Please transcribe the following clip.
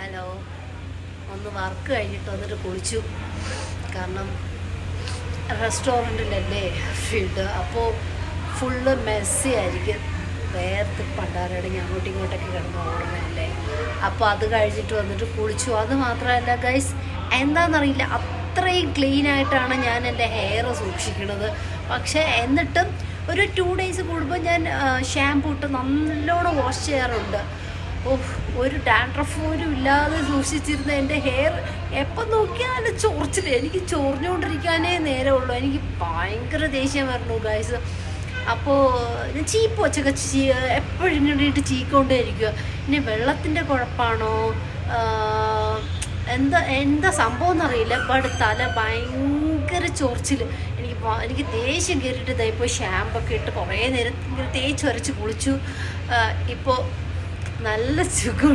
Hello. ഒന്ന് work കഴിഞ്ഞിട്ട് വന്നിട്ട് കുളിച്ചു. കാരണം റെസ്റ്റോറൻറ്റിലല്ലേ ഫീൽഡ്, അപ്പോൾ ഫുള്ള് മെസ്സി ആയിരിക്കും. വേർത്ത് പണ്ടാരടങ്ങി അങ്ങോട്ടും ഇങ്ങോട്ടൊക്കെ കിടന്ന് ഓടണല്ലേ. അപ്പോൾ അത് കഴിഞ്ഞിട്ട് വന്നിട്ട് കുളിച്ചു. അത് മാത്രമല്ല ഗൈസ്, എന്താണെന്നറിയില്ല, അത്രയും ക്ലീനായിട്ടാണ് ഞാൻ എൻ്റെ ഹെയർ സൂക്ഷിക്കുന്നത്. പക്ഷേ എന്നിട്ടും ഒരു 2 ഡേയ്സ് കൂടുമ്പോൾ ഞാൻ ഷാമ്പൂ ഇട്ട് നല്ലോണം വാഷ് ചെയ്യാറുണ്ട്. ഒരു ഡാൻഡ്രഫ് പോലും ഇല്ലാതെ സൂക്ഷിച്ചിരുന്ന എൻ്റെ ഹെയർ എപ്പം നോക്കിയാലും ചൊറിച്ചില്ല. എനിക്ക് ചൊറിഞ്ഞുകൊണ്ടിരിക്കാനേ നേരമുള്ളൂ. എനിക്ക് ഭയങ്കര ദേഷ്യം വരണു ഗൈസ്. അപ്പോൾ ഞാൻ ചീപ്പ് വെച്ചൊക്കെ എപ്പോഴും ഇങ്ങോട്ട് ചീക്കൊണ്ടേ ഇരിക്കുക. ഇനി വെള്ളത്തിൻ്റെ കുഴപ്പമാണോ എന്താ സംഭവം എന്നറിയില്ല. ബട്ട് തല ഭയങ്കര ചൊറിച്ചിൽ. എനിക്ക് ദേഷ്യം കയറിയിട്ട് ഇതായിപ്പോൾ ഷാമ്പൊക്കെ ഇട്ട് കുറേ നേരം ഇങ്ങനെ തേച്ച് വരച്ച് കുളിച്ചു. ഇപ്പോൾ നല്ല സുഖം.